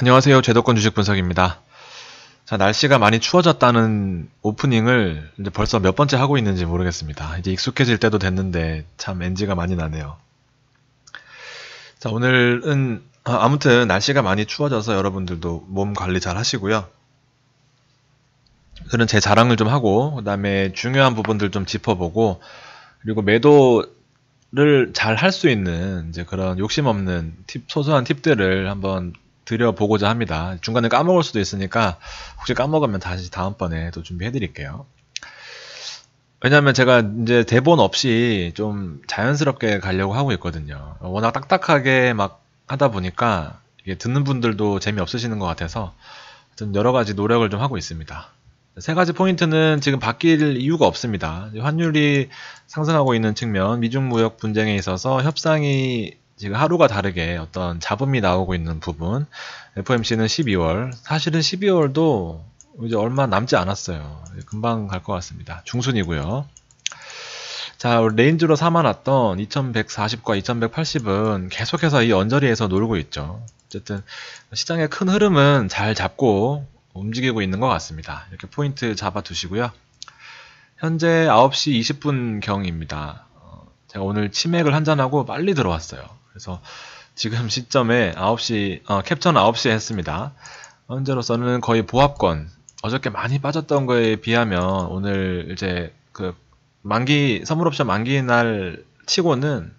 안녕하세요. 제도권 주식 분석입니다. 자, 날씨가 많이 추워졌다는 오프닝을 이제 벌써 몇 번째 하고 있는지 모르겠습니다. 이제 익숙해질 때도 됐는데 참 NG가 많이 나네요. 자, 오늘은 아무튼 날씨가 많이 추워져서 여러분들도 몸 관리 잘 하시고요. 그런 제 자랑을 좀 하고 그다음에 중요한 부분들 좀 짚어보고 그리고 매도를 잘 할 수 있는 이제 그런 욕심 없는 소소한 팁들을 한번 드려보고자 합니다. 중간에 까먹을 수도 있으니까 혹시 까먹으면 다시 다음번에 또 준비해 드릴게요. 왜냐면 제가 이제 대본 없이 좀 자연스럽게 가려고 하고 있거든요. 워낙 딱딱하게 막 하다 보니까 이게 듣는 분들도 재미없으시는 것 같아서 하여튼 여러 가지 노력을 좀 하고 있습니다. 세 가지 포인트는 지금 바뀔 이유가 없습니다. 환율이 상승하고 있는 측면, 미중 무역 분쟁에 있어서 협상이 지금 하루가 다르게 어떤 잡음이 나오고 있는 부분, FOMC는 12월, 사실은 12월도 이제 얼마 남지 않았어요. 금방 갈 것 같습니다. 중순이고요. 자, 레인지로 삼아놨던 2140과 2180은 계속해서 이 언저리에서 놀고 있죠. 어쨌든 시장의 큰 흐름은 잘 잡고 움직이고 있는 것 같습니다. 이렇게 포인트 잡아 두시고요. 현재 9시 20분 경입니다. 제가 오늘 치맥을 한잔하고 빨리 들어왔어요. 그래서 지금 시점에 9시, 캡처는 9시에 했습니다. 현재로서는 거의 보합권, 어저께 많이 빠졌던 거에 비하면 오늘 이제 그 선물옵션 만기 날 치고는,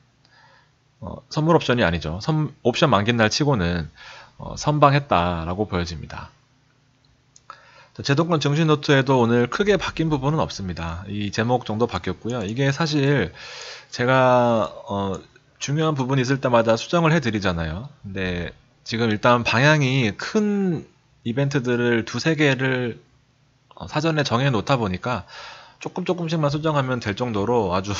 선물옵션이 아니죠. 옵션 만기 날 치고는 선방했다라고 보여집니다. 제도권 증시 노트에도 오늘 크게 바뀐 부분은 없습니다. 이 제목 정도 바뀌었고요. 이게 사실 제가 중요한 부분이 있을 때마다 수정을 해드리잖아요. 근데 지금 일단 방향이 큰 이벤트들을 두세 개를 사전에 정해 놓다 보니까 조금씩만 수정하면 될 정도로 아주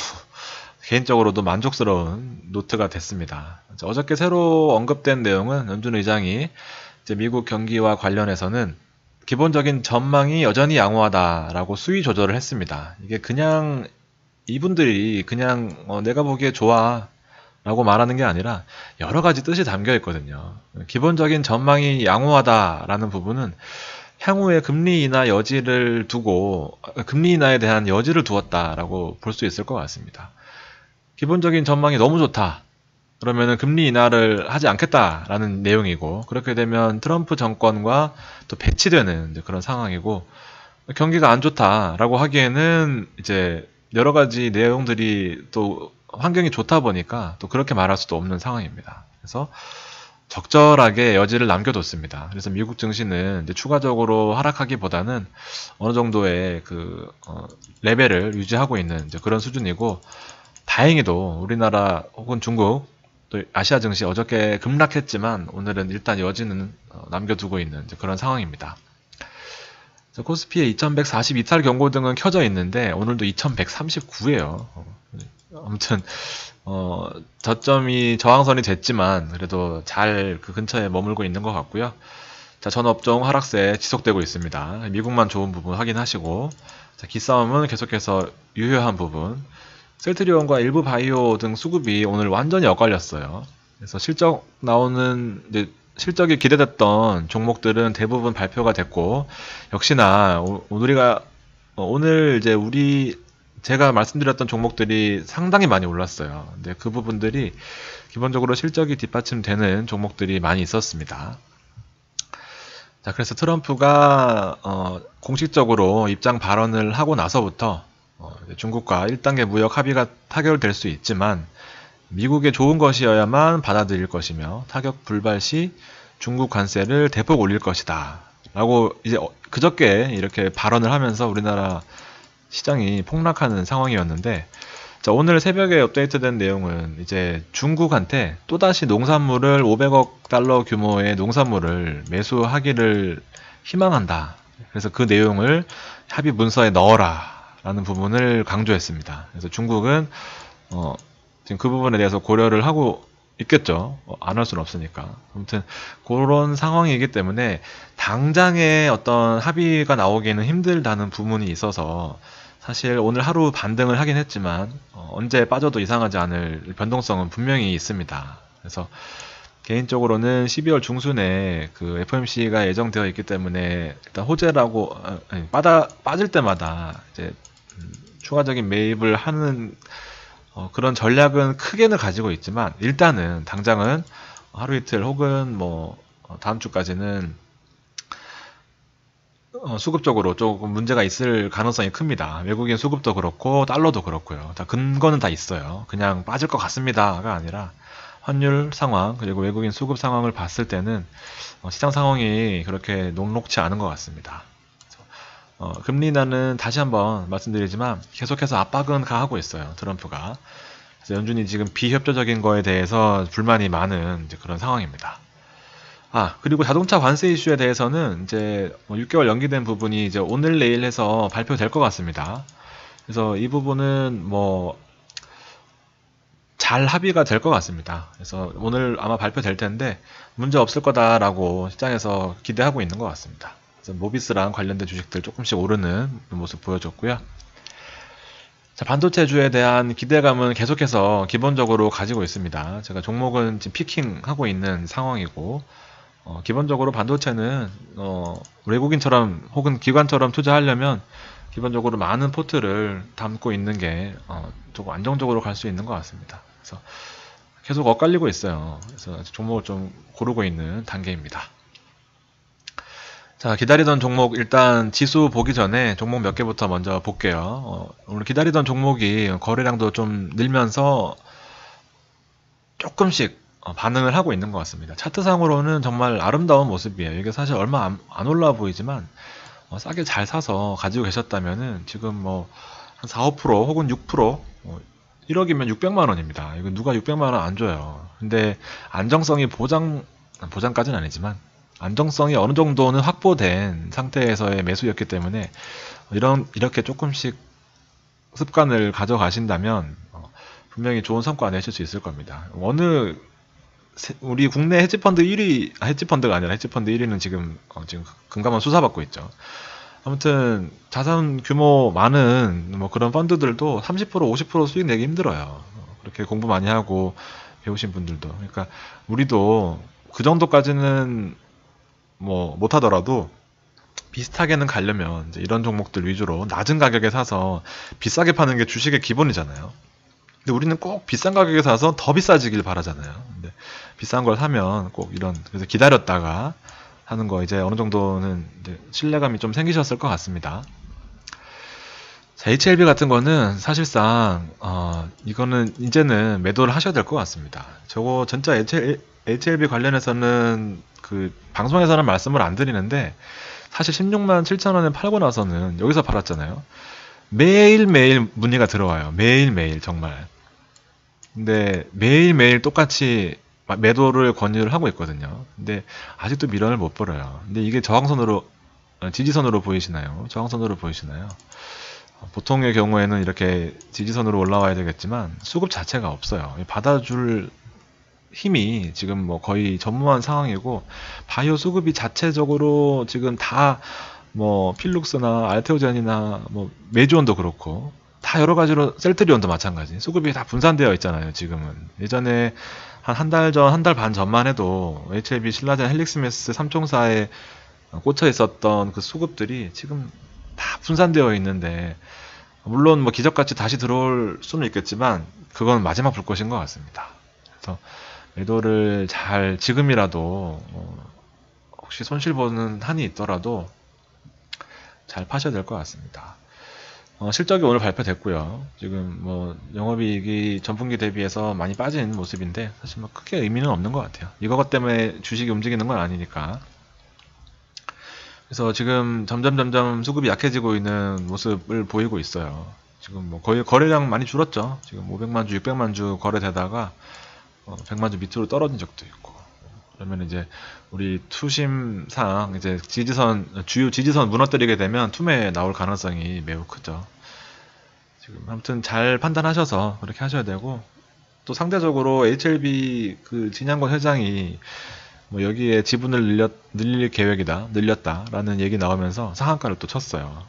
개인적으로도 만족스러운 노트가 됐습니다. 어저께 새로 언급된 내용은 연준 의장이 이제 미국 경기와 관련해서는 기본적인 전망이 여전히 양호하다라고 수위 조절을 했습니다. 이게 그냥 이분들이 그냥 내가 보기에 좋아 라고 말하는 게 아니라 여러 가지 뜻이 담겨 있거든요. 기본적인 전망이 양호하다라는 부분은 향후에 금리 인하 여지를 두고 금리 인하에 대한 여지를 두었다라고 볼 수 있을 것 같습니다. 기본적인 전망이 너무 좋다. 그러면은 금리 인하를 하지 않겠다라는 내용이고 그렇게 되면 트럼프 정권과 또 배치되는 그런 상황이고 경기가 안 좋다라고 하기에는 이제 여러 가지 내용들이 또 환경이 좋다 보니까 또 그렇게 말할 수도 없는 상황입니다. 그래서 적절하게 여지를 남겨뒀습니다. 그래서 미국 증시는 이제 추가적으로 하락하기보다는 어느 정도의 레벨을 유지하고 있는 이제 그런 수준이고 다행히도 우리나라 혹은 중국 또 아시아 증시 어저께 급락했지만 오늘은 일단 여지는 남겨두고 있는 그런 상황입니다. 코스피의 2142탈 경고등은 켜져 있는데 오늘도 2139예요. 아무튼 저점이 저항선이 됐지만 그래도 잘 그 근처에 머물고 있는 것 같고요. 자, 전 업종 하락세 지속되고 있습니다. 미국만 좋은 부분 확인하시고 자, 기싸움은 계속해서 유효한 부분 셀트리온과 일부 바이오 등 수급이 오늘 완전히 엇갈렸어요. 그래서 실적이 기대됐던 종목들은 대부분 발표가 됐고, 역시나 오늘 이제 제가 말씀드렸던 종목들이 상당히 많이 올랐어요. 근데 그 부분들이 기본적으로 실적이 뒷받침되는 종목들이 많이 있었습니다. 자, 그래서 트럼프가 공식적으로 입장 발언을 하고 나서부터 중국과 1단계 무역 합의가 타결될 수 있지만 미국에 좋은 것이어야만 받아들일 것이며 타격 불발 시 중국 관세를 대폭 올릴 것이다 라고 이제 그저께 이렇게 발언을 하면서 우리나라 시장이 폭락하는 상황이었는데 자, 오늘 새벽에 업데이트된 내용은 이제 중국한테 또다시 농산물을 500억 달러 규모의 농산물을 매수하기를 희망한다. 그래서 그 내용을 합의 문서에 넣어라 라는 부분을 강조했습니다. 그래서 중국은 지금 그 부분에 대해서 고려를 하고 있겠죠. 안 할 수는 없으니까. 아무튼 그런 상황이기 때문에 당장에 어떤 합의가 나오기는 힘들다는 부분이 있어서 사실 오늘 하루 반등을 하긴 했지만 언제 빠져도 이상하지 않을 변동성은 분명히 있습니다. 그래서 개인적으로는 12월 중순에 그 FOMC가 예정되어 있기 때문에 일단 호재라고 아니, 빠질 때마다 이제 추가적인 매입을 하는 그런 전략은 크게는 가지고 있지만 일단은 당장은 하루 이틀 혹은 뭐 다음 주까지는 수급적으로 조금 문제가 있을 가능성이 큽니다. 외국인 수급도 그렇고 달러도 그렇고요. 다 근거는 다 있어요. 그냥 빠질 것 같습니다가 아니라 환율 상황 그리고 외국인 수급 상황을 봤을 때는 시장 상황이 그렇게 녹록치 않은 것 같습니다. 금리 인하는 다시 한번 말씀드리지만 계속해서 압박은 가하고 있어요. 트럼프가. 그래서 연준이 지금 비협조적인 거에 대해서 불만이 많은 이제 그런 상황입니다. 그리고 자동차 관세 이슈에 대해서는 이제 6개월 연기된 부분이 이제 오늘 내일 해서 발표될 것 같습니다. 그래서 이 부분은 뭐 잘 합의가 될 것 같습니다. 그래서 오늘 아마 발표될 텐데 문제 없을 거다라고 시장에서 기대하고 있는 것 같습니다. 그래서 모비스랑 관련된 주식들 조금씩 오르는 모습 보여줬고요. 자, 반도체주에 대한 기대감은 계속해서 기본적으로 가지고 있습니다. 제가 종목은 지금 피킹하고 있는 상황이고 기본적으로 반도체는 외국인처럼 혹은 기관처럼 투자하려면 기본적으로 많은 포트를 담고 있는 게 조금 안정적으로 갈 수 있는 것 같습니다. 그래서 계속 엇갈리고 있어요. 그래서 종목을 좀 고르고 있는 단계입니다. 자, 기다리던 종목 일단 지수 보기 전에 종목 몇 개부터 먼저 볼게요. 오늘 기다리던 종목이 거래량도 좀 늘면서 조금씩 반응을 하고 있는 것 같습니다. 차트상으로는 정말 아름다운 모습이에요. 이게 사실 얼마 안 올라 보이지만 싸게 잘 사서 가지고 계셨다면은 지금 뭐 한 4, 5% 혹은 6% 1억이면 600만 원입니다. 이거 누가 600만 원 안 줘요. 근데 안정성이 보장까지는 아니지만 안정성이 어느 정도는 확보된 상태에서의 매수였기 때문에 이렇게 조금씩 습관을 가져가신다면 분명히 좋은 성과 내실 수 있을 겁니다. 우리 국내 헤지펀드 1위, 헤지펀드가 아니라 헤지펀드 1위는 지금 금감원 수사받고 있죠. 아무튼 자산 규모 많은 뭐 그런 펀드들도 30% 50% 수익 내기 힘들어요. 그렇게 공부 많이 하고 배우신 분들도. 그러니까 우리도 그 정도까지는 뭐 못하더라도 비슷하게는 가려면 이제 이런 종목들 위주로 낮은 가격에 사서 비싸게 파는 게 주식의 기본이잖아요. 근데 우리는 꼭 비싼 가격에 사서 더 비싸지길 바라잖아요. 근데 비싼 걸 사면 꼭 그래서 기다렸다가 하는 거 이제 어느 정도는 이제 신뢰감이 좀 생기셨을 것 같습니다. 자, HLB 같은 거는 사실상 이거는 이제는 매도를 하셔야 될 것 같습니다. 저거 진짜 HLB 관련해서는 그 방송에서는 말씀을 안 드리는데 사실 16만 7천 원에 팔고 나서는 여기서 팔았잖아요. 매일매일 문의가 들어와요. 매일매일 정말. 근데 매일매일 똑같이 매도를 권유를 하고 있거든요. 근데 아직도 미련을 못 버려요. 근데 이게 지지선으로 보이시나요? 저항선으로 보이시나요? 보통의 경우에는 이렇게 지지선으로 올라와야 되겠지만 수급 자체가 없어요. 받아줄 힘이 지금 뭐 거의 전무한 상황이고 바이오 수급이 자체적으로 지금 다 뭐 필룩스나 알테오젠이나 뭐 메주온도 그렇고 다 여러 가지로 셀트리온도 마찬가지 수급이 다 분산되어 있잖아요. 지금은 예전에 한 달 전, 한 달 반 전만 해도 HLB, 신라젠, 헬릭스메스 3총사에 꽂혀 있었던 그 수급들이 지금 다 분산되어 있는데 물론 뭐 기적같이 다시 들어올 수는 있겠지만 그건 마지막 불꽃인 것 같습니다. 그래서 매도를 지금이라도 혹시 손실 보는 한이 있더라도 잘 파셔야 될 것 같습니다. 실적이 오늘 발표됐고요. 지금 뭐 영업이익이 전분기 대비해서 많이 빠진 모습인데 사실 뭐 크게 의미는 없는 것 같아요. 이것 때문에 주식이 움직이는 건 아니니까. 그래서 지금 점점 수급이 약해지고 있는 모습을 보이고 있어요. 지금 뭐 거의 거래량 많이 줄었죠. 지금 500만 주, 600만 주 거래되다가 100만 주 밑으로 떨어진 적도 있고. 그러면 이제 우리 투심상 이제 주요 지지선 무너뜨리게 되면 투매에 나올 가능성이 매우 크죠. 지금 아무튼 잘 판단하셔서 그렇게 하셔야 되고 또 상대적으로 HLB 그 진양권 회장이 뭐 여기에 지분을 늘릴 계획이다, 늘렸다라는 얘기 나오면서 상한가를 또 쳤어요.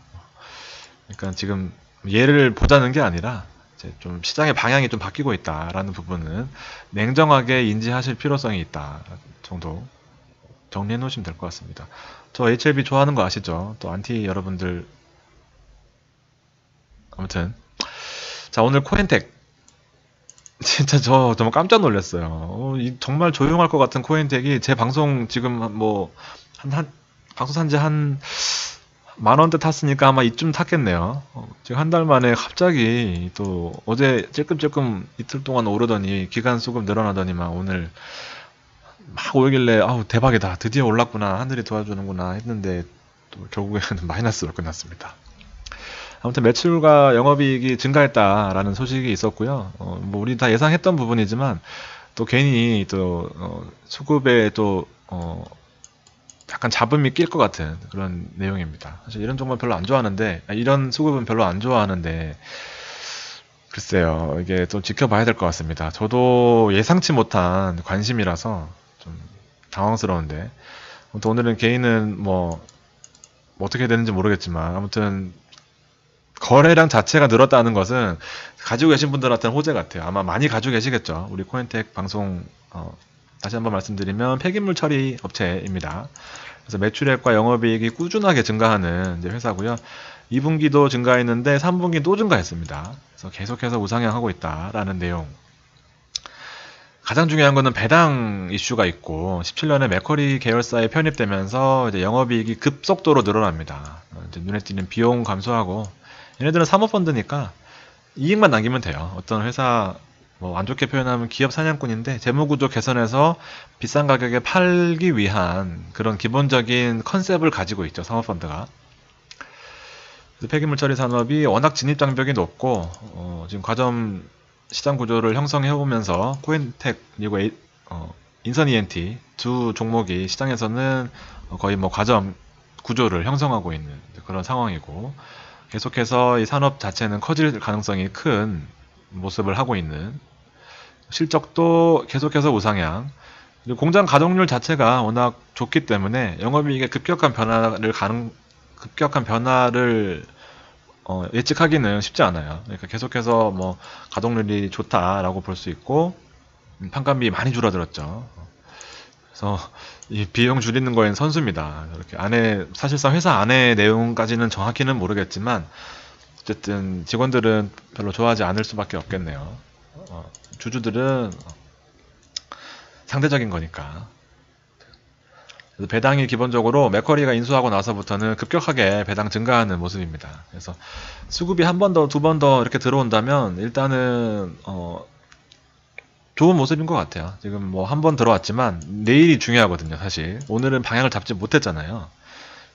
그러니까 지금 얘를 보자는 게 아니라 이제 좀 시장의 방향이 좀 바뀌고 있다라는 부분은 냉정하게 인지하실 필요성이 있다 정도 정리해 놓으시면 될 것 같습니다. 저 HLB 좋아하는 거 아시죠? 또 안티 여러분들 아무튼 자 오늘 코엔텍 진짜 저 정말 깜짝 놀랐어요. 정말 조용할 것 같은 코엔텍이 제 방송 지금 뭐 방송 산지 한 만원대 탔으니까 아마 이쯤 탔겠네요. 지금 한 달 만에 갑자기 또 어제 찔끔찔끔 이틀 동안 오르더니 기간 수급 늘어나더니만 오늘 막 오길래 아우 대박이다 드디어 올랐구나 하늘이 도와주는구나 했는데 또 결국에는 마이너스로 끝났습니다. 아무튼 매출과 영업이익이 증가했다라는 소식이 있었고요. 뭐 우리 다 예상했던 부분이지만 또 괜히 또 수급에 또 약간 잡음이 낄 것 같은 그런 내용입니다. 사실 이런 종목 별로 안 좋아하는데 이런 수급은 별로 안 좋아하는데 글쎄요 이게 좀 지켜봐야 될 것 같습니다. 저도 예상치 못한 관심이라서 좀 당황스러운데 아무튼 오늘은 개인은 뭐 어떻게 되는지 모르겠지만 아무튼 거래량 자체가 늘었다는 것은 가지고 계신 분들한테는 호재 같아요. 아마 많이 가지고 계시겠죠. 우리 코인텍 방송 다시 한번 말씀드리면 폐기물 처리 업체입니다. 그래서 매출액과 영업이익이 꾸준하게 증가하는 이제 회사고요. 2분기도 증가했는데 3분기 또 증가했습니다. 그래서 계속해서 우상향하고 있다라는 내용. 가장 중요한 거는 배당 이슈가 있고 17년에 맥쿼리 계열사에 편입되면서 이제 영업이익이 급속도로 늘어납니다. 이제 눈에 띄는 비용 감소하고 얘네들은 사모펀드니까 이익만 남기면 돼요. 어떤 회사 뭐 안 좋게 표현하면 기업 사냥꾼인데 재무구조 개선해서 비싼 가격에 팔기 위한 그런 기본적인 컨셉을 가지고 있죠. 사모펀드가. 폐기물 처리 산업이 워낙 진입 장벽이 높고 지금 과점 시장 구조를 형성해 오면서 코인텍 그리고 인선 ENT 두 종목이 시장에서는 거의 뭐 과점 구조를 형성하고 있는 그런 상황이고 계속해서 이 산업 자체는 커질 가능성이 큰 모습을 하고 있는 실적도 계속해서 우상향 그리고 공장 가동률 자체가 워낙 좋기 때문에 영업이익의 급격한 변화를 예측하기는 쉽지 않아요. 그러니까 계속해서 뭐 가동률이 좋다라고 볼 수 있고 판관비 많이 줄어들었죠. 그래서 이 비용 줄이는 거엔 선수입니다. 이렇게 안에 사실상 회사 안의 내용까지는 정확히는 모르겠지만 어쨌든 직원들은 별로 좋아하지 않을 수밖에 없겠네요. 주주들은 상대적인 거니까. 그래서 배당이 기본적으로 맥쿼리가 인수하고 나서부터는 급격하게 배당 증가하는 모습입니다. 그래서 수급이 한 번 더, 두 번 더 이렇게 들어온다면 일단은 좋은 모습인 것 같아요. 지금 뭐 한 번 들어왔지만 내일이 중요하거든요. 사실 오늘은 방향을 잡지 못했잖아요.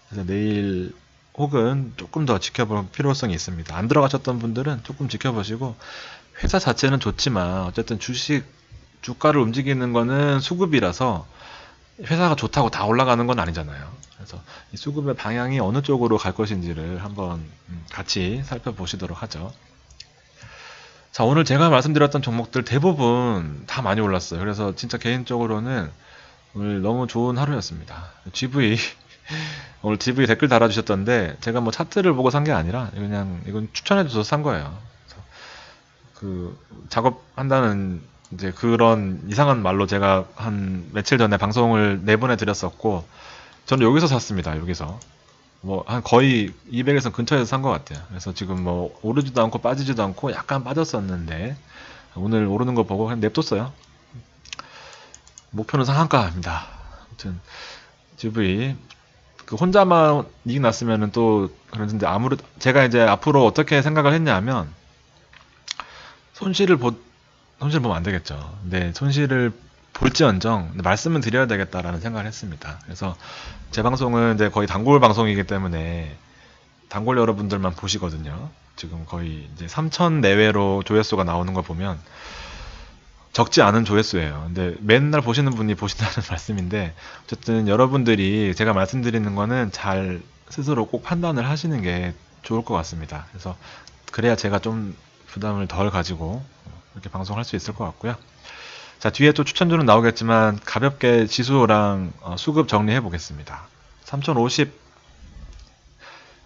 그래서 내일 혹은 조금 더 지켜볼 필요성이 있습니다. 안 들어가셨던 분들은 조금 지켜보시고 회사 자체는 좋지만 어쨌든 주가를 움직이는 거는 수급이라서 회사가 좋다고 다 올라가는 건 아니잖아요. 그래서 이 수급의 방향이 어느 쪽으로 갈 것인지를 한번 같이 살펴보시도록 하죠. 자, 오늘 제가 말씀드렸던 종목들 대부분 다 많이 올랐어요. 그래서 진짜 개인적으로는 오늘 너무 좋은 하루였습니다. GV 오늘 GV 댓글 달아주셨던데 제가 뭐 차트를 보고 산 게 아니라 그냥 이건 추천해줘서 산 거예요. 그 작업한다는 이제 그런 이상한 말로 제가 한 며칠 전에 방송을 내보내 드렸었고 저는 여기서 샀습니다. 여기서 뭐 한 거의 200에서 근처에서 산 것 같아요. 그래서 지금 뭐 오르지도 않고 빠지지도 않고 약간 빠졌었는데 오늘 오르는 거 보고 그냥 냅뒀어요. 목표는 상한가입니다. 아무튼 GV 그 혼자만 이익 났으면은 또 그런데 아무래도 제가 이제 앞으로 어떻게 생각을 했냐면 손실 보면 안 되겠죠. 근데 손실을 볼지언정 말씀은 드려야 되겠다라는 생각을 했습니다. 그래서 제 방송은 이제 거의 단골 방송이기 때문에 단골 여러분들만 보시거든요. 지금 거의 이제 3,000 내외로 조회수가 나오는 걸 보면 적지 않은 조회수예요. 근데 맨날 보시는 분이 보신다는 말씀인데 어쨌든 여러분들이 제가 말씀드리는 거는 잘 스스로 꼭 판단을 하시는 게 좋을 것 같습니다. 그래서 그래야 제가 좀 부담을 덜 가지고 이렇게 방송할 수 있을 것 같고요. 자, 뒤에 또 추천주는 나오겠지만 가볍게 지수랑 수급 정리해 보겠습니다. 3050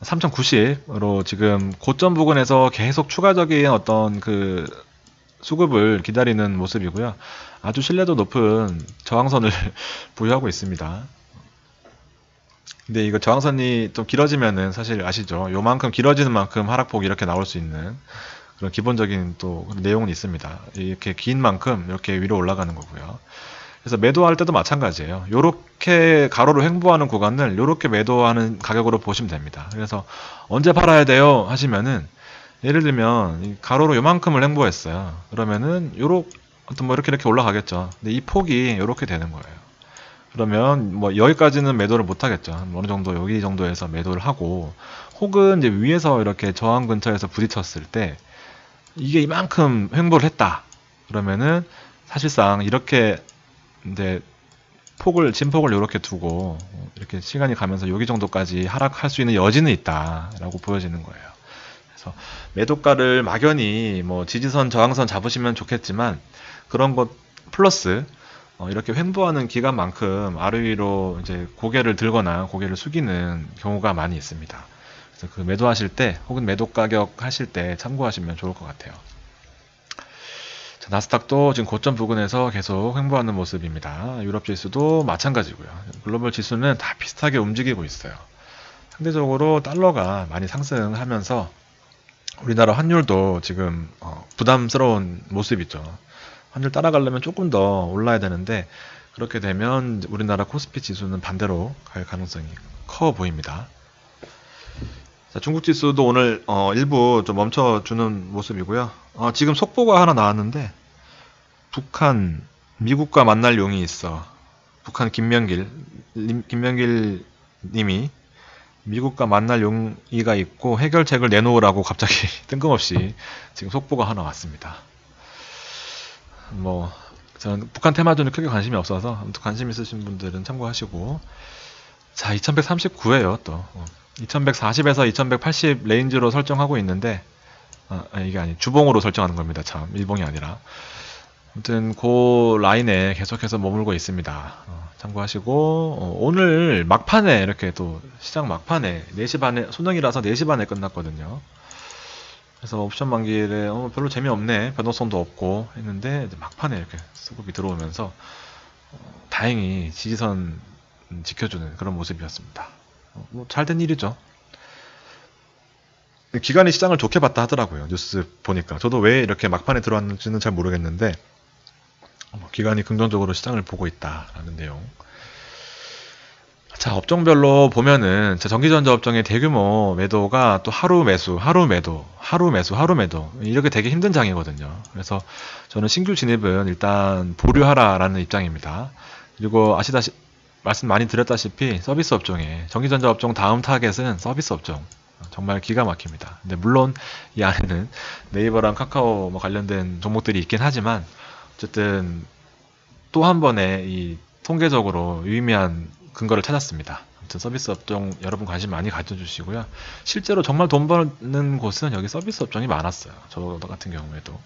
3,090으로 지금 고점 부근에서 계속 추가적인 어떤 그 수급을 기다리는 모습이고요. 아주 신뢰도 높은 저항선을 보유하고 있습니다. 근데 이거 저항선이 좀 길어지면은 사실 아시죠? 요만큼 길어지는 만큼 하락폭이 이렇게 나올 수 있는 그런 기본적인 또 내용은 있습니다. 이렇게 긴 만큼 이렇게 위로 올라가는 거고요. 그래서 매도할 때도 마찬가지예요. 요렇게 가로로 횡보하는 구간을 요렇게 매도하는 가격으로 보시면 됩니다. 그래서 언제 팔아야 돼요? 하시면은 예를 들면 이 가로로 요만큼을 횡보했어요. 그러면은 요렇게 뭐 이렇게 올라가겠죠. 근데 이 폭이 요렇게 되는 거예요. 그러면 뭐 여기까지는 매도를 못 하겠죠. 어느 정도 여기 정도에서 매도를 하고 혹은 이제 위에서 이렇게 저항 근처에서 부딪혔을 때 이게 이만큼 횡보를 했다. 그러면은 사실상 이렇게 이제 진폭을 이렇게 두고 이렇게 시간이 가면서 여기 정도까지 하락할 수 있는 여지는 있다라고 보여지는 거예요. 그래서 매도가를 막연히 뭐 지지선, 저항선 잡으시면 좋겠지만 그런 것 플러스 이렇게 횡보하는 기간만큼 아래 위로 이제 고개를 들거나 고개를 숙이는 경우가 많이 있습니다. 그래서 그 매도하실 때 혹은 매도 가격 하실 때 참고하시면 좋을 것 같아요. 자, 나스닥도 지금 고점 부근에서 계속 횡보하는 모습입니다. 유럽 지수도 마찬가지고요. 글로벌 지수는 다 비슷하게 움직이고 있어요. 상대적으로 달러가 많이 상승하면서 우리나라 환율도 지금 부담스러운 모습이죠. 환율 따라가려면 조금 더 올라야 되는데 그렇게 되면 우리나라 코스피 지수는 반대로 갈 가능성이 커 보입니다. 자, 중국 지수도 오늘 일부 좀 멈춰주는 모습이고요. 지금 속보가 하나 나왔는데 북한 미국과 만날 용이 있어. 북한 김명길 님이 미국과 만날 용의가 있고 해결책을 내놓으라고 갑자기 뜬금없이 지금 속보가 하나 왔습니다. 뭐 저는 북한 테마주는 크게 관심이 없어서 아무튼 관심 있으신 분들은 참고하시고, 자 2139에요 또 2140에서 2180 레인지로 설정하고 있는데 이게 아니 주봉으로 설정하는 겁니다. 참 일봉이 아니라. 아무튼 그 라인에 계속해서 머물고 있습니다. 참고하시고 오늘 막판에 이렇게 또 시장 막판에 4시 반에 소능이라서 4시 반에 끝났거든요. 그래서 옵션 만기일에 별로 재미없네, 변동성도 없고 했는데 이제 막판에 이렇게 수급이 들어오면서 다행히 지지선 지켜주는 그런 모습이었습니다. 뭐 잘된 일이죠. 기관이 시장을 좋게 봤다 하더라고요. 뉴스 보니까. 저도 왜 이렇게 막판에 들어왔는지는 잘 모르겠는데 기관이 긍정적으로 시장을 보고 있다라는 내용. 자, 업종별로 보면은 전기전자 업종의 대규모 매도가 또 하루 매수 이렇게 되게 힘든 장이거든요. 그래서 저는 신규 진입은 일단 보류하라라는 입장입니다. 그리고 말씀 많이 드렸다시피 서비스 업종에 전기전자 업종 다음 타겟은 서비스 업종. 정말 기가 막힙니다. 근데 물론 이 안에는 네이버랑 카카오 뭐 관련된 종목들이 있긴 하지만 어쨌든 또 한 번에 이 통계적으로 유의미한 근거를 찾았습니다. 아무튼 서비스 업종 여러분 관심 많이 가져주시고요. 실제로 정말 돈 버는 곳은 여기 서비스 업종이 많았어요. 저 같은 경우에도.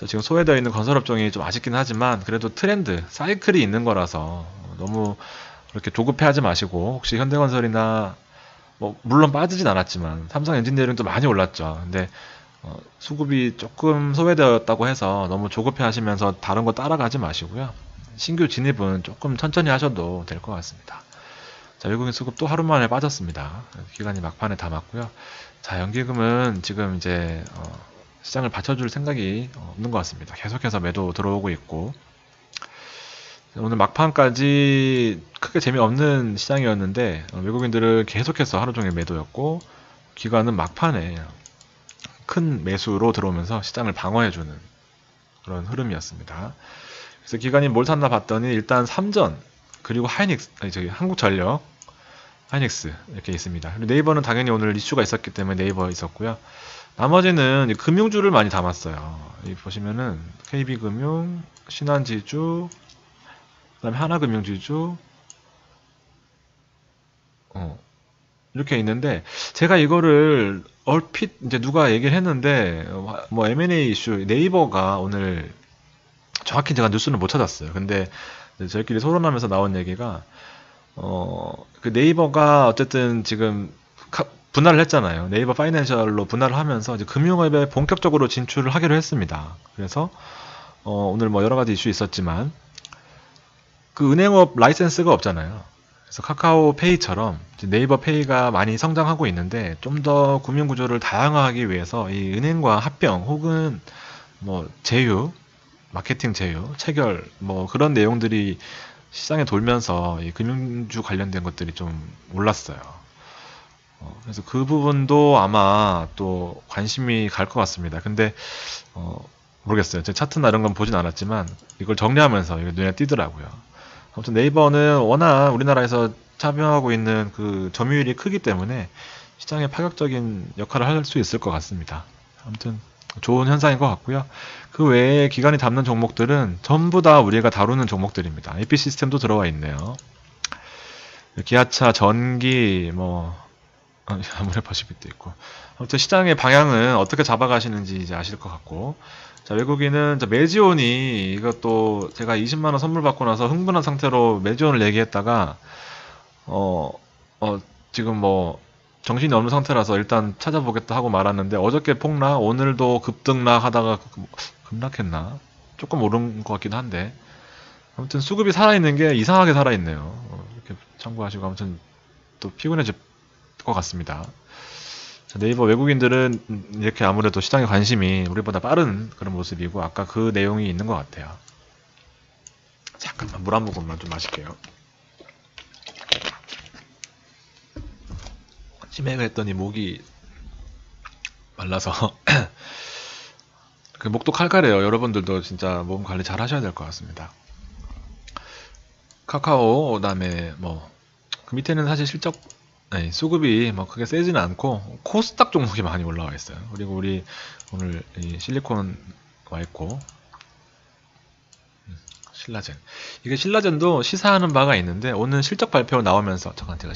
지금 소외되어 있는 건설 업종이 좀 아쉽긴 하지만 그래도 트렌드, 사이클이 있는 거라서 너무 그렇게 조급해하지 마시고, 혹시 현대건설이나 뭐 물론 빠지진 않았지만 삼성 엔지니어링도 많이 올랐죠. 근데 수급이 조금 소외되었다고 해서 너무 조급해 하시면서 다른 거 따라가지 마시고요. 신규 진입은 조금 천천히 하셔도 될 것 같습니다. 자, 외국인 수급 또 하루 만에 빠졌습니다. 기간이 막판에 담았고요. 자, 연기금은 지금 이제 시장을 받쳐줄 생각이 없는 것 같습니다. 계속해서 매도 들어오고 있고, 오늘 막판까지 크게 재미없는 시장이었는데 외국인들은 계속해서 하루 종일 매도였고, 기관은 막판에 큰 매수로 들어오면서 시장을 방어해주는 그런 흐름이었습니다. 그래서 기관이 뭘 샀나 봤더니 일단 삼전, 그리고 한국전력, 하이닉스 이렇게 있습니다. 그리고 네이버는 당연히 오늘 이슈가 있었기 때문에 네이버 있었고요. 나머지는 금융주를 많이 담았어요. 여기 보시면은 KB금융, 신한지주, 그다음에 하나금융지주 이렇게 있는데, 제가 이거를 얼핏 이제 누가 얘기를 했는데 뭐 M&A 이슈, 네이버가 오늘 정확히 제가 뉴스는 못 찾았어요. 근데 저희끼리 토론하면서 나온 얘기가 그 네이버가 어쨌든 지금 분할을 했잖아요. 네이버 파이낸셜로 분할을 하면서 이제 금융업에 본격적으로 진출을 하기로 했습니다. 그래서 오늘 뭐 여러 가지 이슈 있었지만 그 은행업 라이센스가 없잖아요. 그래서 카카오페이처럼 네이버 페이가 많이 성장하고 있는데 좀 더 금융 구조를 다양화하기 위해서 이 은행과 합병 혹은 뭐 제휴, 마케팅 제휴, 체결 뭐 그런 내용들이 시장에 돌면서 이 금융주 관련된 것들이 좀 올랐어요. 그래서 그 부분도 아마 또 관심이 갈 것 같습니다. 근데 모르겠어요. 제 차트나 이런 건 보진 않았지만 이걸 정리하면서 이거 눈에 띄더라고요. 아무튼 네이버는 워낙 우리나라에서 참여하고 있는 그 점유율이 크기 때문에 시장에 파격적인 역할을 할 수 있을 것 같습니다. 아무튼 좋은 현상인 것 같고요. 그 외에 기관이 담는 종목들은 전부 다 우리가 다루는 종목들입니다. AP 시스템도 들어와 있네요. 기아차, 전기, 뭐 아모레퍼시픽도 있고. 아무튼 시장의 방향은 어떻게 잡아가시는지 이제 아실 것 같고. 자, 외국인은 메지온이 이것도 제가 20만원 선물 받고 나서 흥분한 상태로 메지온을 얘기했다가 지금 뭐 정신이 없는 상태라서 일단 찾아보겠다 하고 말았는데 어저께 폭락, 오늘도 급등락 하다가 급락했나? 조금 오른 것 같기도 한데 아무튼 수급이 살아있는 게 이상하게 살아있네요. 이렇게 참고하시고 아무튼 또 피곤해질 것 같습니다. 자, 네이버 외국인들은 이렇게 아무래도 시장의 관심이 우리보다 빠른 그런 모습이고 아까 그 내용이 있는 것 같아요. 잠깐만 물 한 모금만 좀 마실게요. 치맥을 했더니 목이 말라서 그 목도 칼칼해요. 여러분들도 진짜 몸 관리 잘 하셔야 될 것 같습니다. 카카오 그다음에 뭐 그 밑에는 사실 실적 수급이 뭐 크게 세지는 않고 코스닥 종목이 많이 올라와 있어요. 그리고 우리 오늘 이 실리콘 와 있고 신라젠 이게 신라젠도 시사하는 바가 있는데 오늘 실적 발표 나오면서 잠깐 제가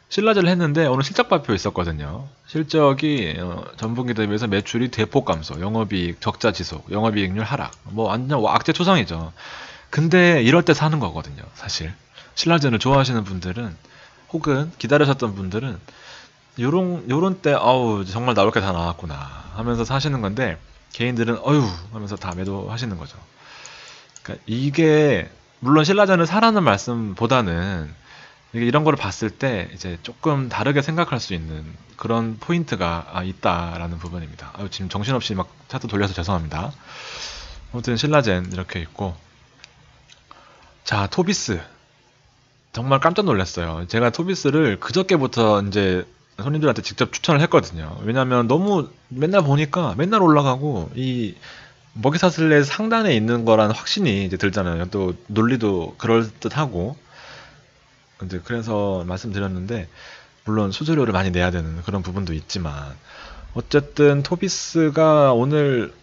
신라젠을 했는데 오늘 실적 발표 있었거든요. 실적이 전분기 대비해서 매출이 대폭 감소, 영업이익 적자 지속, 영업이익률 하락, 뭐 완전 악재 초상이죠. 근데 이럴 때 사는 거거든요, 사실. 신라젠을 좋아하시는 분들은 혹은 기다리셨던 분들은 요런 때 아우 정말 나올 게 다 나왔구나 하면서 사시는 건데 개인들은 어휴 하면서 다 매도하시는 거죠. 그러니까 이게 물론 신라젠을 사라는 말씀보다는 이런 거를 봤을 때 이제 조금 다르게 생각할 수 있는 그런 포인트가 있다라는 부분입니다. 지금 정신없이 막 차트 돌려서 죄송합니다. 아무튼 신라젠 이렇게 있고 자 토비스 정말 깜짝 놀랐어요. 제가 토비스를 그저께부터 이제 손님들한테 직접 추천을 했거든요. 왜냐면 너무 맨날 보니까 맨날 올라가고 이 먹이사슬의 상단에 있는 거라는 확신이 이제 들잖아요. 또 논리도 그럴듯하고 근데 그래서 말씀드렸는데 물론 수수료를 많이 내야 되는 그런 부분도 있지만 어쨌든 토비스가 오늘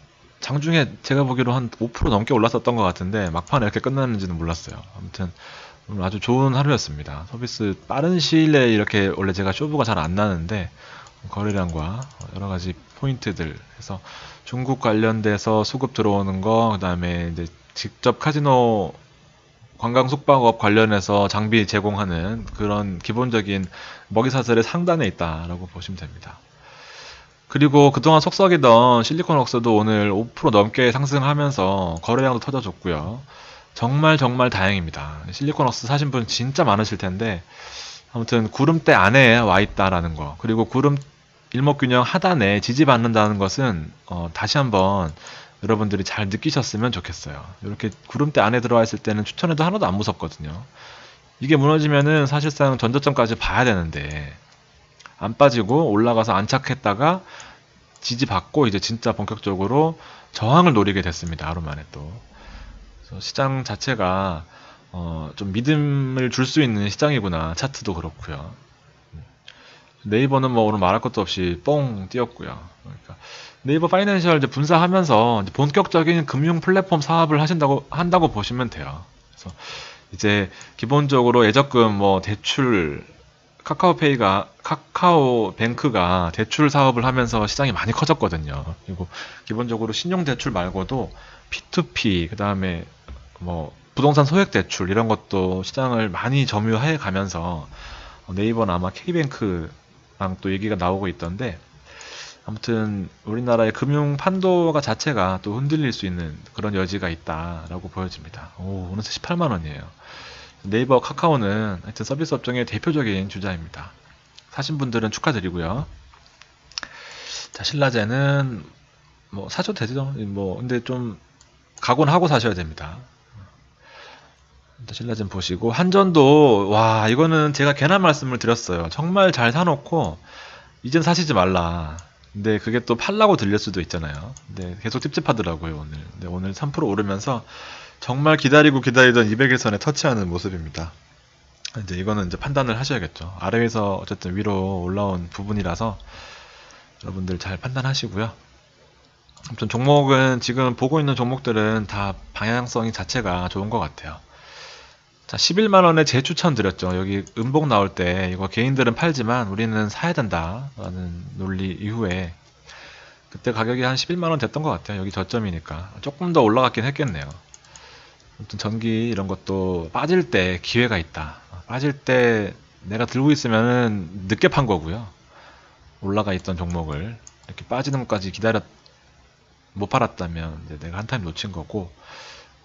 장중에 제가 보기로 한 5% 넘게 올랐었던 것 같은데 막판에 이렇게 끝났는지는 몰랐어요. 아무튼 오늘 아주 좋은 하루였습니다. 토비스 빠른 시일 내에 이렇게 원래 제가 쇼부가 잘 안 나는데 거래량과 여러 가지 포인트들 해서 중국 관련돼서 수급 들어오는 거 그다음에 이제 직접 카지노 관광 숙박업 관련해서 장비 제공하는 그런 기본적인 먹이사슬의 상단에 있다라고 보시면 됩니다. 그리고 그동안 속썩이던 실리콘웍스도 오늘 5% 넘게 상승하면서 거래량도 터져줬고요. 정말 다행입니다. 실리콘웍스 사신 분 진짜 많으실 텐데 아무튼 구름대 안에 와 있다라는 거 그리고 구름 일목균형 하단에 지지받는다는 것은 다시 한번 여러분들이 잘 느끼셨으면 좋겠어요. 이렇게 구름대 안에 들어와 있을 때는 추천해도 하나도 안 무섭거든요. 이게 무너지면은 사실상 전저점까지 봐야 되는데 안 빠지고 올라가서 안착했다가 지지받고 이제 진짜 본격적으로 저항을 노리게 됐습니다. 하루 만에 또. 그래서 시장 자체가 좀 믿음을 줄 수 있는 시장이구나. 차트도 그렇고요. 네이버는 뭐 오늘 말할 것도 없이 뻥 뛰었고요. 그러니까 네이버 파이낸셜 이제 분사하면서 이제 본격적인 금융 플랫폼 사업을 한다고 보시면 돼요. 그래서 이제 기본적으로 예적금 뭐 대출 카카오뱅크가 대출 사업을 하면서 시장이 많이 커졌거든요. 그리고 기본적으로 신용 대출 말고도 P2P 그다음에 뭐 부동산 소액 대출 이런 것도 시장을 많이 점유해 가면서 네이버는 아마 K뱅크랑 또 얘기가 나오고 있던데, 아무튼 우리나라의 금융 판도가 자체가 또 흔들릴 수 있는 그런 여지가 있다라고 보여집니다. 오, 어느새 18만 원이에요. 네이버, 카카오는 하여튼 서비스 업종의 대표적인 주자입니다. 사신 분들은 축하드리고요. 자, 신라제는 뭐 사셔도 되죠. 뭐 근데 좀 각오는 하고 사셔야 됩니다. 신라젠 보시고, 한전도 와, 이거는 제가 괜한 말씀을 드렸어요. 정말 잘 사놓고 이젠 사시지 말라. 근데 그게 또 팔라고 들릴 수도 있잖아요. 근데 계속 찝찝하더라고요, 오늘. 근데 오늘 3% 오르면서 정말 기다리고 기다리던 200일선에 터치하는 모습입니다. 이제 이거는 이제 판단을 하셔야겠죠. 아래에서 어쨌든 위로 올라온 부분이라서 여러분들 잘 판단하시고요. 아무튼 종목은 지금 보고 있는 종목들은 다 방향성이 자체가 좋은 것 같아요. 자, 11만원에 재추천 드렸죠. 여기 음봉 나올 때 이거 개인들은 팔지만 우리는 사야 된다 라는 논리 이후에 그때 가격이 한 11만원 됐던 것 같아요. 여기 저점이니까 조금 더 올라갔긴 했겠네요. 아무튼 전기 이런 것도 빠질 때 기회가 있다. 빠질 때 내가 들고 있으면은 늦게 판 거고요. 올라가 있던 종목을 이렇게 빠지는 것까지 못 팔았다면 이제 내가 한 타임 놓친 거고,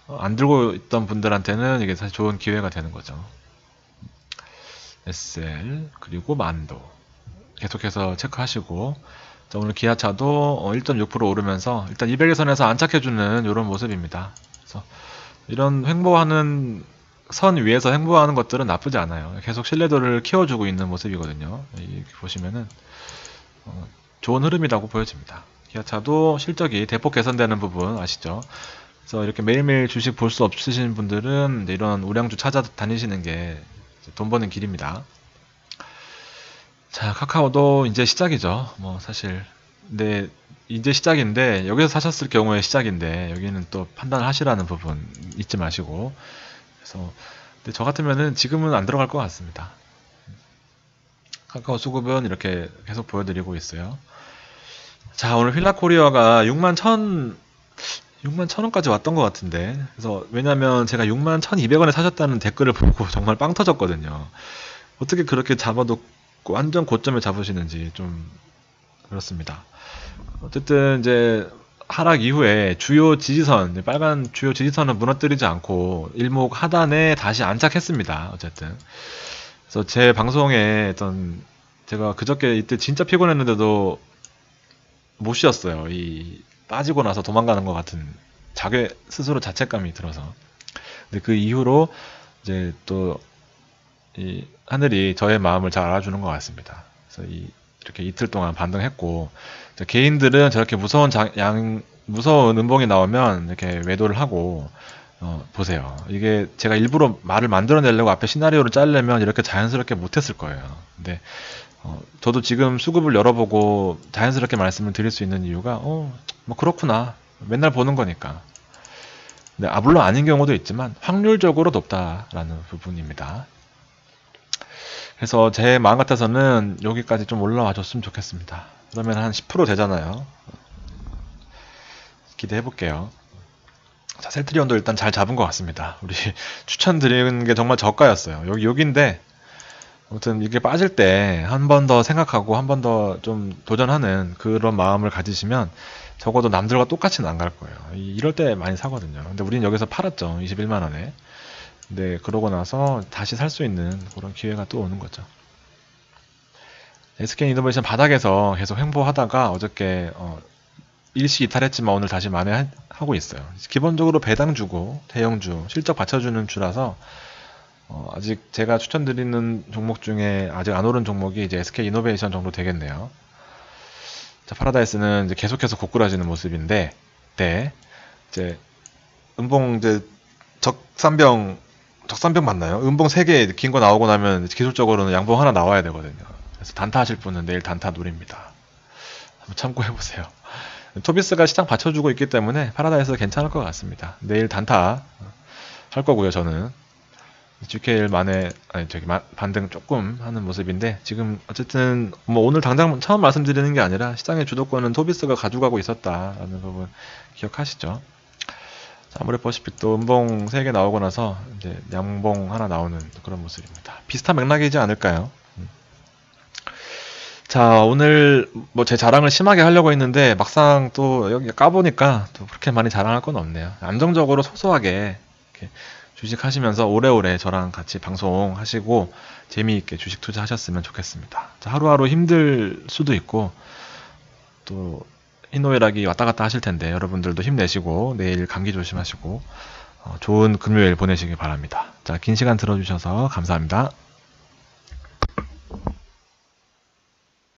안 들고 있던 분들한테는 이게 사실 좋은 기회가 되는 거죠. SL 그리고 만도 계속해서 체크하시고, 자, 오늘 기아차도 1.6% 오르면서 일단 200일선에서 안착해주는 이런 모습입니다. 그래서 이런 횡보하는 선 위에서 횡보하는 것들은 나쁘지 않아요. 계속 신뢰도를 키워주고 있는 모습이거든요. 이렇게 보시면은 좋은 흐름이라고 보여집니다. 기아차도 실적이 대폭 개선되는 부분 아시죠? 그래서 이렇게 매일매일 주식 볼 수 없으신 분들은 이런 우량주 찾아다니시는 게 돈 버는 길입니다. 자, 카카오도 이제 시작이죠. 뭐 사실 근데 이제 시작인데, 여기서 사셨을 경우에 시작인데 여기는 또 판단을 하시라는 부분 잊지 마시고. 그래서 근데 저 같으면은 지금은 안 들어갈 것 같습니다. 카카오 수급은 이렇게 계속 보여드리고 있어요. 자, 오늘 휠라코리아가 6만 1,000원까지 왔던 것 같은데, 그래서 왜냐면 제가 6만 1,200원에 사셨다는 댓글을 보고 정말 빵 터졌거든요. 어떻게 그렇게 잡아도 완전 고점에 잡으시는지 좀 그렇습니다. 어쨌든 이제 하락 이후에 주요 지지선, 빨간 주요 지지선은 무너뜨리지 않고 일목 하단에 다시 안착했습니다. 어쨌든 그래서 제 방송에 제가 그저께 이때 진짜 피곤했는데도 못 쉬었어요. 이 빠지고 나서 도망가는 것 같은 스스로 자책감이 들어서. 근데 그 이후로 이제 또 이 하늘이 저의 마음을 잘 알아주는 것 같습니다. 그래서 이렇게 이틀 동안 반등했고, 개인들은 저렇게 무서운 음봉이 나오면 이렇게 매도를 하고, 보세요. 이게 제가 일부러 말을 만들어내려고 앞에 시나리오를 짜려면 이렇게 자연스럽게 못했을 거예요. 근데 저도 지금 수급을 열어보고 자연스럽게 말씀을 드릴 수 있는 이유가 뭐 그렇구나, 맨날 보는 거니까. 근데 물론 아닌 경우도 있지만 확률적으로 높다라는 부분입니다. 그래서 제 마음 같아서는 여기까지 좀 올라와 줬으면 좋겠습니다. 그러면 한 10% 되잖아요. 기대해 볼게요. 자, 셀트리온도 일단 잘 잡은 것 같습니다. 우리 추천드리는 게 정말 저가였어요. 여기인데, 아무튼 이게 빠질 때 한 번 더 생각하고 한 번 더 좀 도전하는 그런 마음을 가지시면 적어도 남들과 똑같이는 안 갈 거예요. 이럴 때 많이 사거든요. 근데 우리는 여기서 팔았죠. 21만원에. 근데 그러고 나서 다시 살 수 있는 그런 기회가 또 오는 거죠. SK 이노베이션 바닥에서 계속 횡보하다가 어저께 일시 이탈했지만 오늘 다시 만회하고 있어요. 기본적으로 배당주고 대형주, 실적 받쳐주는 주라서 아직 제가 추천드리는 종목 중에 아직 안 오른 종목이 이제 SK 이노베이션 정도 되겠네요. 자, 파라다이스는 이제 계속해서 고꾸라지는 모습인데, 네, 이제 음봉 이제 적산병 맞나요? 음봉 3개 긴 거 나오고 나면 기술적으로는 양봉 하나 나와야 되거든요. 그래서 단타 하실 분은 내일 단타 노립니다. 한번 참고해보세요. 토비스가 시장 받쳐주고 있기 때문에 파라다이스 괜찮을 것 같습니다. 내일 단타 할 거고요. 저는 GKL 반등 조금 하는 모습인데, 지금 어쨌든 뭐 오늘 당장 처음 말씀드리는 게 아니라 시장의 주도권은 토비스가 가져가고 있었다라는 부분 기억하시죠? 아모레퍼시픽 또 음봉 3개 나오고 나서 이제 양봉 하나 나오는 그런 모습입니다. 비슷한 맥락이지 않을까요? 자, 오늘 뭐 제 자랑을 심하게 하려고 했는데 막상 또 여기 까보니까 또 그렇게 많이 자랑할 건 없네요. 안정적으로 소소하게 이렇게 주식 하시면서 오래오래 저랑 같이 방송하시고 재미있게 주식 투자하셨으면 좋겠습니다. 자, 하루하루 힘들 수도 있고 또 희노애락이 왔다 갔다 하실 텐데 여러분들도 힘내시고 내일 감기 조심하시고 좋은 금요일 보내시기 바랍니다. 자, 긴 시간 들어주셔서 감사합니다.